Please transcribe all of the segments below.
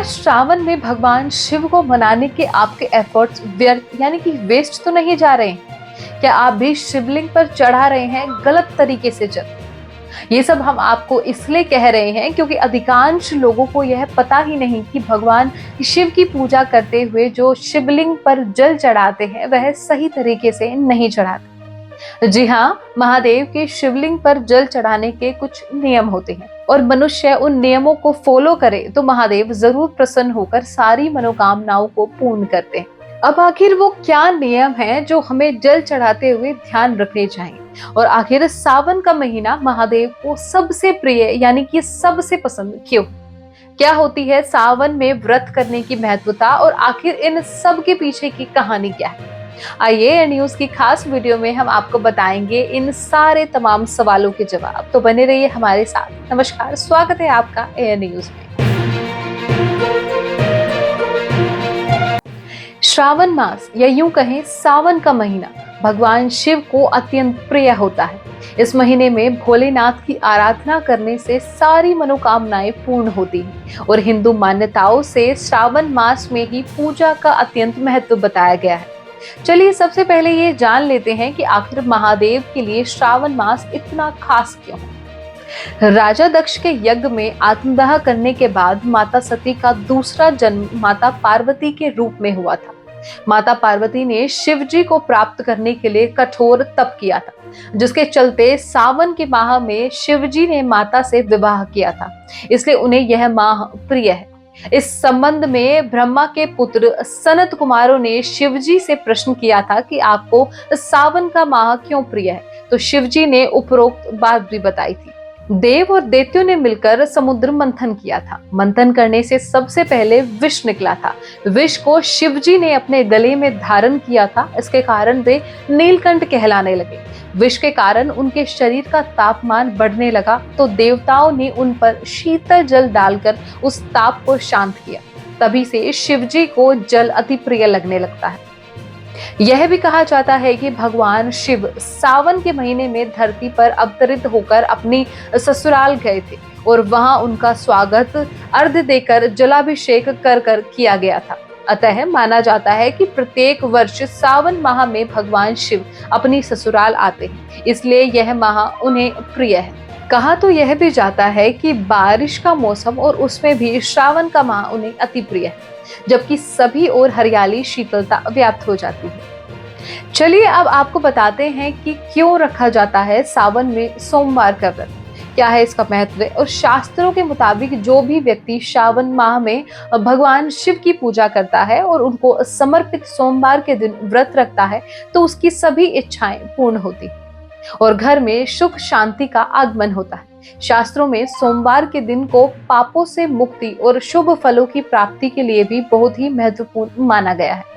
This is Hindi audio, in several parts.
क्या श्रावण में भगवान शिव को मनाने के आपके एफर्ट्स व्यर्थ यानी कि वेस्ट तो नहीं जा रहे हैं? क्या आप भी शिवलिंग पर चढ़ा रहे हैं गलत तरीके से जल? ये सब हम आपको इसलिए कह रहे हैं क्योंकि अधिकांश लोगों को यह पता ही नहीं कि भगवान शिव की पूजा करते हुए जो शिवलिंग पर जल चढ़ाते हैं वह सही तरीके से नहीं चढ़ाते। जी हाँ, महादेव के शिवलिंग पर जल चढ़ाने के कुछ नियम होते हैं और मनुष्य उन नियमों को फॉलो करे तो महादेव जरूर प्रसन्न होकर सारी मनोकामनाओं को पूर्ण करते हैं। अब आखिर वो क्या नियम हैं जो हमें जल चढ़ाते हुए ध्यान रखने चाहिए, और आखिर सावन का महीना महादेव को सबसे प्रिय यानी कि सबसे पसंद क्यों? क्या होती है सावन में व्रत करने की महत्वता और आखिर इन सब के पीछे की कहानी क्या है? आइए एयर न्यूज की खास वीडियो में हम आपको बताएंगे इन सारे तमाम सवालों के जवाब। तो बने रहिए हमारे साथ। नमस्कार, स्वागत है आपका एयर न्यूज में। श्रावण मास या यूं कहें सावन का महीना भगवान शिव को अत्यंत प्रिय होता है। इस महीने में भोलेनाथ की आराधना करने से सारी मनोकामनाएं पूर्ण होती हैं और हिंदू मान्यताओं से श्रावण मास में ही पूजा का अत्यंत महत्व बताया गया है। चलिए सबसे पहले ये जान लेते हैं कि आखिर महादेव के लिए श्रावण मास इतना खास क्यों है। राजा दक्ष के यज्ञ में आत्मदाह करने के बाद माता सती का दूसरा जन्म माता पार्वती के रूप में हुआ था। माता पार्वती ने शिव जी को प्राप्त करने के लिए कठोर तप किया था, जिसके चलते सावन के माह में शिव जी ने माता से विवाह किया था, इसलिए उन्हें यह माह प्रिय है। इस संबंध में ब्रह्मा के पुत्र सनत कुमारों ने शिवजी से प्रश्न किया था कि आपको सावन का माह क्यों प्रिय है, तो शिवजी ने उपरोक्त बात भी बताई थी। देव और दैत्यों ने मिलकर समुद्र मंथन किया था। मंथन करने से सबसे पहले विष निकला था। विष को शिवजी ने अपने गले में धारण किया था। इसके कारण वे नीलकंठ कहलाने लगे। विष के कारण उनके शरीर का तापमान बढ़ने लगा, तो देवताओं ने उन पर शीतल जल डालकर उस ताप को शांत किया। तभी से शिवजी को जल अति प्रिय लगने लगता है। यह भी कहा जाता है कि भगवान शिव सावन के महीने में धरती पर अवतरित होकर अपनी ससुराल गए थे और वहां उनका स्वागत अर्घ्य देकर जलाभिषेक कर किया गया था। अतः माना जाता है कि प्रत्येक वर्ष सावन माह में भगवान शिव अपनी ससुराल आते हैं, इसलिए यह माह उन्हें प्रिय है। कहा तो यह भी जाता है कि बारिश का मौसम और उसमें भी श्रावण का माह उन्हें अति प्रिय है, जबकि सभी ओर हरियाली शीतलता व्याप्त हो जाती है। चलिए अब आपको बताते हैं कि क्यों रखा जाता है सावन में सोमवार का व्रत, क्या है इसका महत्व। और शास्त्रों के मुताबिक जो भी व्यक्ति श्रावण माह में भगवान शिव की पूजा करता है और उनको समर्पित सोमवार के दिन व्रत रखता है तो उसकी सभी इच्छाएं पूर्ण होती है और घर में सुख शांति का आगमन होता है। शास्त्रों में सोमवार के दिन को पापों से मुक्ति और शुभ फलों की प्राप्ति के लिए भी बहुत ही महत्वपूर्ण माना गया है।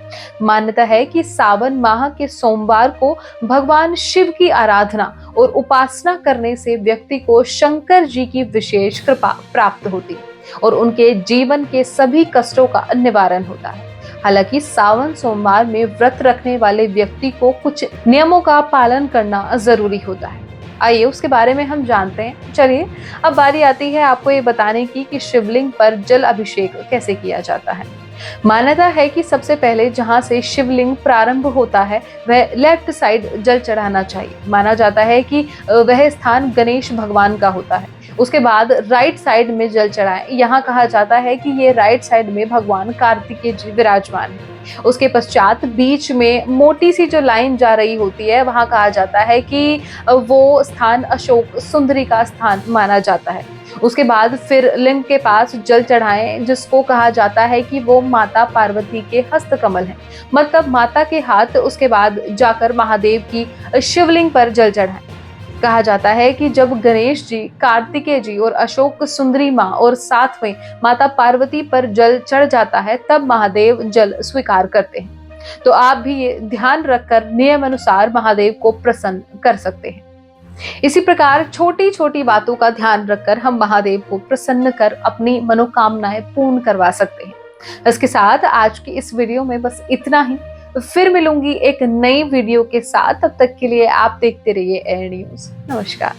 मान्यता है कि सावन माह के सोमवार को भगवान शिव की आराधना और उपासना करने से व्यक्ति को शंकर जी की विशेष कृपा प्राप्त होती है और उनके जीवन के सभी कष्टों का निवारण होता है। हालांकि सावन सोमवार में व्रत रखने वाले व्यक्ति को कुछ नियमों का पालन करना जरूरी होता है। आइए उसके बारे में हम जानते हैं। चलिए अब बारी आती है आपको ये बताने की कि शिवलिंग पर जल अभिषेक कैसे किया जाता है। मान्यता है कि सबसे पहले जहां से शिवलिंग प्रारंभ होता है वह लेफ्ट साइड जल चढ़ाना चाहिए। माना जाता है कि वह स्थान गणेश भगवान का होता है। उसके बाद राइट साइड में जल चढ़ाएं। यहाँ कहा जाता है कि ये राइट साइड में भगवान कार्तिकेय जी विराजमान है। उसके पश्चात बीच में मोटी सी जो लाइन जा रही होती है वहां कहा जाता है कि वो स्थान अशोक सुंदरी का स्थान माना जाता है। उसके बाद फिर लिंग के पास जल चढ़ाएं, जिसको कहा जाता है कि वो माता पार्वती के हस्त कमल हैं, मतलब माता के हाथ। उसके बाद जाकर महादेव की शिवलिंग पर जल चढ़ाएं। कहा जाता है कि जब गणेश जी, कार्तिकेय जी और अशोक सुंदरी माँ और साथ में माता पार्वती पर जल चढ़ जाता है तब महादेव जल स्वीकार करते हैं। तो आप भी ये ध्यान रखकर नियम अनुसार महादेव को प्रसन्न कर सकते हैं। इसी प्रकार छोटी छोटी बातों का ध्यान रखकर हम महादेव को प्रसन्न कर अपनी मनोकामनाएं पूर्ण करवा सकते हैं। इसके साथ आज की इस वीडियो में बस इतना ही। फिर मिलूंगी एक नई वीडियो के साथ। तब तक के लिए आप देखते रहिए एयर न्यूज। नमस्कार।